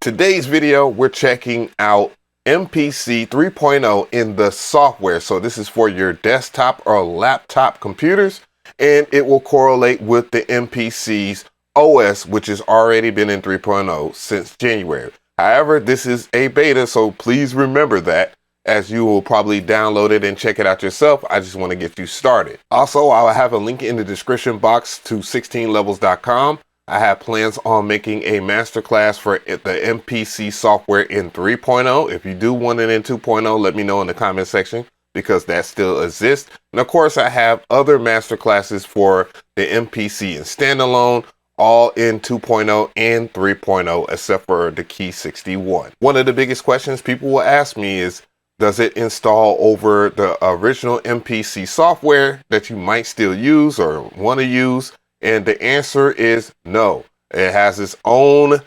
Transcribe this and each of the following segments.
Today's video, we're checking out MPC 3.0 in the software. So this is for your desktop or laptop computers, and it will correlate with the MPC's OS, which has already been in 3.0 since January. However, this is a beta, so please remember that, as you will probably download it and check it out yourself. I just want to get you started. Also, I'll have a link in the description box to 16levels.com. I have plans on making a masterclass for the MPC software in 3.0. If you do want it in 2.0, let me know in the comment section, because that still exists. And of course, I have other masterclasses for the MPC in standalone, all in 2.0 and 3.0, except for the Key 61. One of the biggest questions people will ask me is, does it install over the original MPC software that you might still use or want to use? And the answer is no. It has its own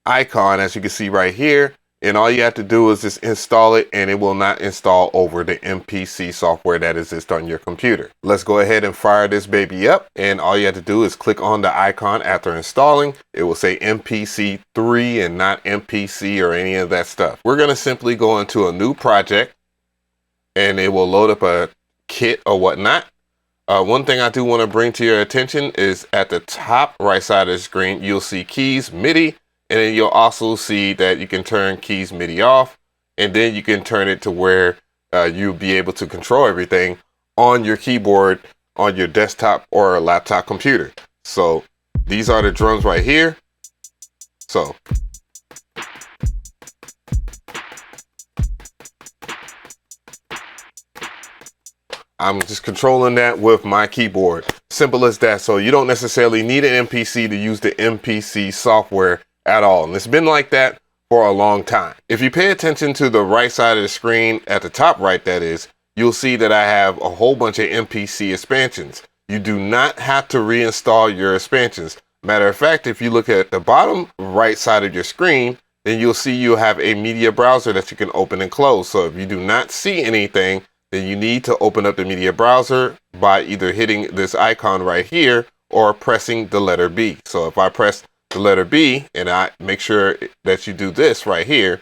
icon, as you can see right here. And all you have to do is just install it, and it will not install over the MPC software that exists on your computer. Let's go ahead and fire this baby up. And all you have to do is click on the icon after installing. It will say MPC 3 and not MPC or any of that stuff. We're going to simply go into a new project, and it will load up a kit or whatnot. One thing I do want to bring to your attention is at the top right side of the screen, you'll see keys MIDI. And then you'll also see that you can turn keys MIDI off, and then you can turn it to where you'll be able to control everything on your keyboard on your desktop or laptop computer. So these are the drums right here. So I'm just controlling that with my keyboard. Simple as that. So you don't necessarily need an MPC to use the MPC software at all. And it's been like that for a long time. If you pay attention to the right side of the screen, at the top right that is, you'll see that I have a whole bunch of MPC expansions. You do not have to reinstall your expansions. Matter of fact, if you look at the bottom right side of your screen, then you'll see you have a media browser that you can open and close. So if you do not see anything, then you need to open up the media browser by either hitting this icon right here or pressing the letter B. So if I press the letter B, and I make sure that you do this right here,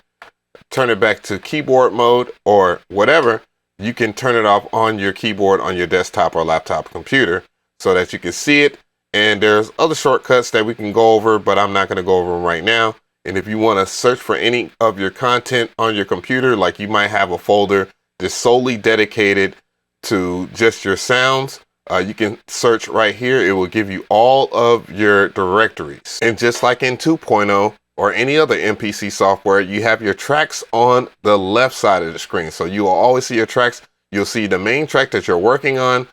turn it back to keyboard mode or whatever, you can turn it off on your keyboard on your desktop or laptop computer so that you can see it. And there's other shortcuts that we can go over, but I'm not going to go over them right now. And if you want to search for any of your content on your computer, like you might have a folder that's solely dedicated to just your sounds, you can search right here. It will give you all of your directories. And just like in 2.0 or any other MPC software, you have your tracks on the left side of the screen. So you will always see your tracks. You'll see the main track that you're working on,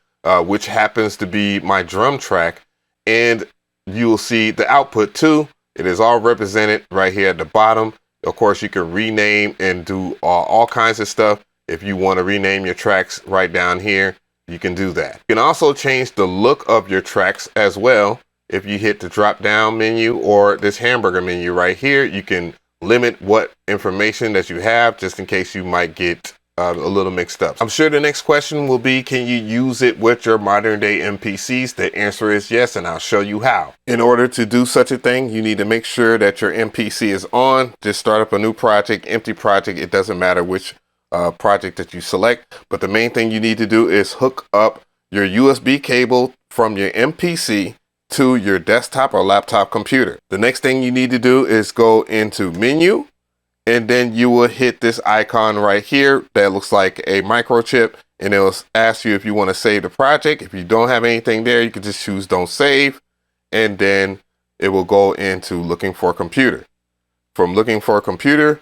which happens to be my drum track. And you will see the output too. It is all represented right here at the bottom. Of course, you can rename and do all kinds of stuff. If you want to rename your tracks right down here, you can do that. You can also change the look of your tracks as well. If you hit the drop down menu or this hamburger menu right here, you can limit what information that you have, just in case you might get a little mixed up. I'm sure the next question will be, can you use it with your modern day MPCs? The answer is yes, and I'll show you how. In order to do such a thing, you need to make sure that your MPC is on. Just start up a new project, empty project. It doesn't matter which project that you select, but the main thing you need to do is hook up your USB cable from your MPC to your desktop or laptop computer. The next thing you need to do is go into menu, and then you will hit this icon right here that looks like a microchip, and it will ask you if you want to save the project. If you don't have anything there, you can just choose don't save, and then it will go into looking for a computer. From looking for a computer,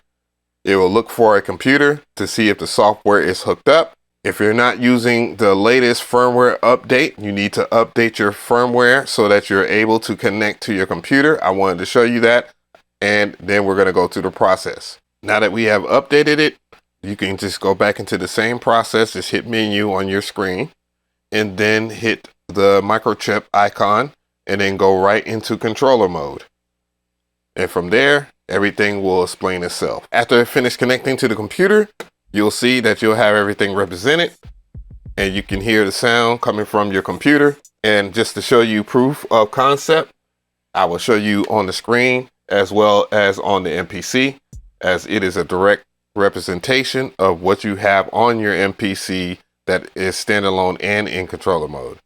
it will look for a computer to see if the software is hooked up. If you're not using the latest firmware update, you need to update your firmware so that you're able to connect to your computer. I wanted to show you that, and then we're going to go through the process. Now that we have updated it, you can just go back into the same process. Just hit menu on your screen, and then hit the microchip icon, and then go right into controller mode. And from there, everything will explain itself. After I finish connecting to the computer, you'll see that you'll have everything represented, and you can hear the sound coming from your computer. And just to show you proof of concept, I will show you on the screen as well as on the MPC, as it is a direct representation of what you have on your MPC that is standalone and in controller mode.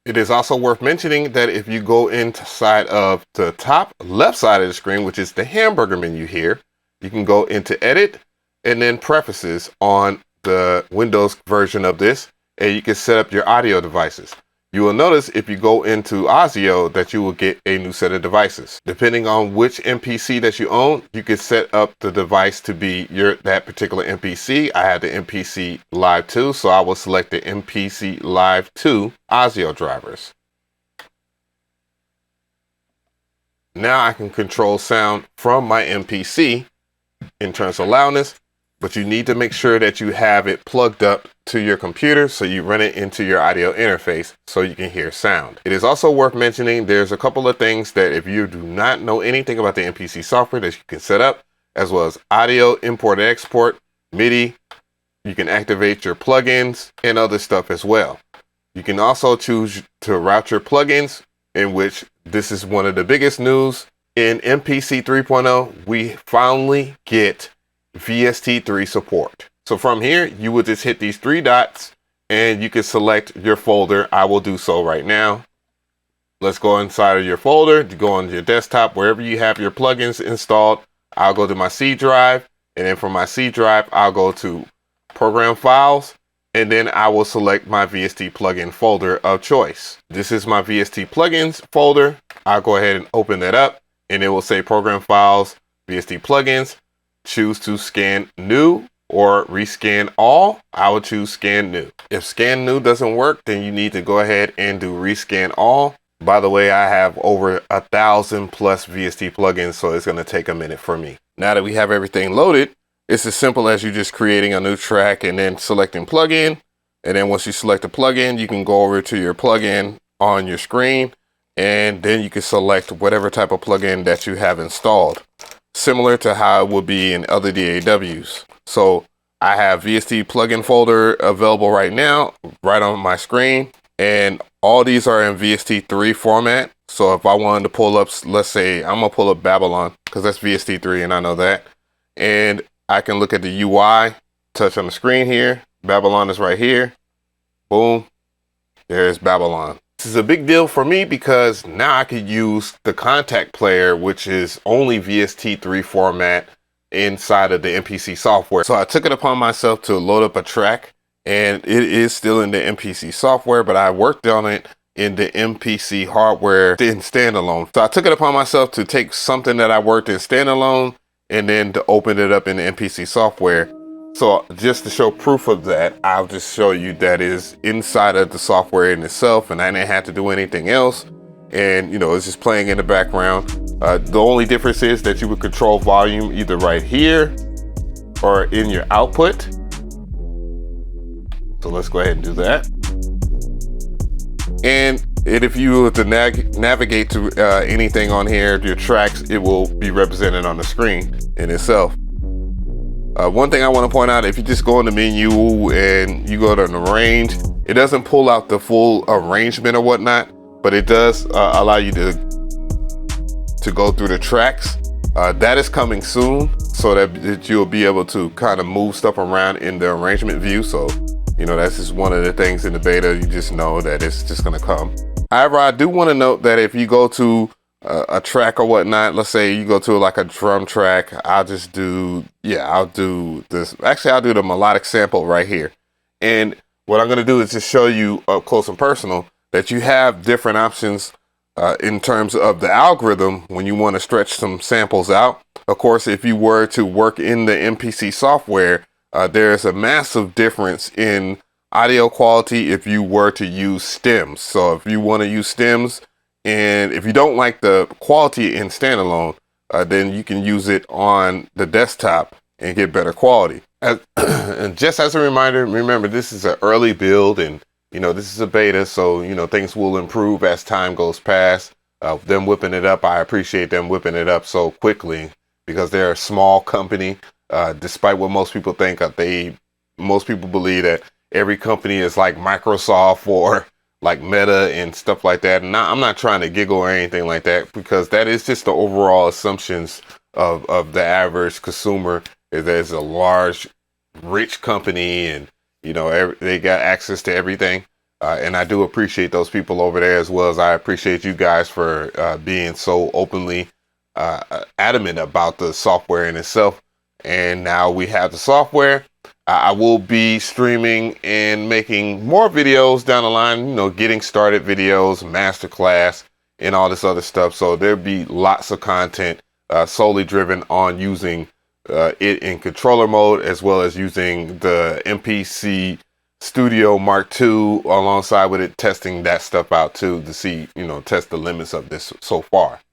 It is also worth mentioning that if you go inside of the top left side of the screen, which is the hamburger menu here, you can go into edit and then preferences on the Windows version of this, and you can set up your audio devices. You will notice if you go into Audio that you will get a new set of devices. Depending on which MPC that you own, you can set up the device to be that particular MPC. I have the MPC Live 2, so I will select the MPC Live 2 Audio drivers. Now I can control sound from my MPC in terms of loudness, but you need to make sure that you have it plugged up to your computer so you run it into your audio interface so you can hear sound. It is also worth mentioning there's a couple of things that if you do not know anything about the MPC software that you can set up, as well as audio, import and export, MIDI. You can activate your plugins and other stuff as well. You can also choose to route your plugins, in which this is one of the biggest news. In MPC 3.0, we finally get VST3 support. So from here, you will just hit these three dots and you can select your folder. I will do so right now. Let's go inside of your folder, to go on your desktop, wherever you have your plugins installed. I'll go to my C drive, and then from my C drive, I'll go to Program Files, and then I will select my VST plugin folder of choice. This is my VST plugins folder. I'll go ahead and open that up, and it will say Program Files, VST plugins. Choose to scan new or rescan all. I would choose scan new. If scan new doesn't work, then you need to go ahead and do rescan all. By the way, I have over 1,000 plus VST plugins, so it's going to take a minute for me. Now that we have everything loaded, it's as simple as you just creating a new track and then selecting plugin. And then once you select a plugin, you can go over to your plugin on your screen, and then you can select whatever type of plugin that you have installed, similar to how it would be in other DAWs. So I have VST plugin folder available right now, right on my screen, and all these are in VST3 format. So if I wanted to pull up, let's say I'm gonna pull up Babylon, because that's VST3 and I know that. And I can look at the UI, touch on the screen here. Babylon is right here. Boom, there's Babylon. This is a big deal for me because now I could use the contact player, which is only VST3 format inside of the MPC software. So I took it upon myself to load up a track, and it is still in the MPC software, but I worked on it in the MPC hardware in standalone. So I took it upon myself to take something that I worked in standalone and then to open it up in the MPC software. So just to show proof of that, I'll just show you that is inside of the software in itself, and I didn't have to do anything else. And you know, it's just playing in the background. The only difference is that you would control volume either right here or in your output. So let's go ahead and do that. And if you were to navigate to anything on here, your tracks, it will be represented on the screen in itself. One thing I want to point out, if you just go in the menu and you go to an arrange, it doesn't pull out the full arrangement or whatnot, but it does allow you to go through the tracks. That is coming soon, so that you'll be able to kind of move stuff around in the arrangement view. So, you know, that's just one of the things in the beta. You just know that it's just going to come. However, I do want to note that if you go to a track or whatnot, let's say you go to like a drum track, I'll do this. Actually, I'll do the melodic sample right here. And what I'm going to do is just show you up close and personal that you have different options in terms of the algorithm when you want to stretch some samples out. Of course, if you were to work in the MPC software, there's a massive difference in audio quality if you were to use stems. So if you want to use stems, and if you don't like the quality in standalone, then you can use it on the desktop and get better quality. And just as a reminder, remember, this is an early build, and you know, this is a beta, so you know, things will improve as time goes past. Them whipping it up, I appreciate them whipping it up so quickly because they're a small company. Despite what most people think, most people believe that every company is like Microsoft or like Meta and stuff like that. And I'm not trying to giggle or anything like that, because that is just the overall assumptions of the average consumer. Is there's a large, rich company, and you know they got access to everything. And I do appreciate those people over there, as well as I appreciate you guys for being so openly adamant about the software in itself. And now we have the software. I will be streaming and making more videos down the line, you know, getting started videos, masterclass, and all this other stuff. So there'll be lots of content solely driven on using it in controller mode, as well as using the MPC Studio Mark II alongside with it, testing that stuff out too, to see, you know, test the limits of this so far.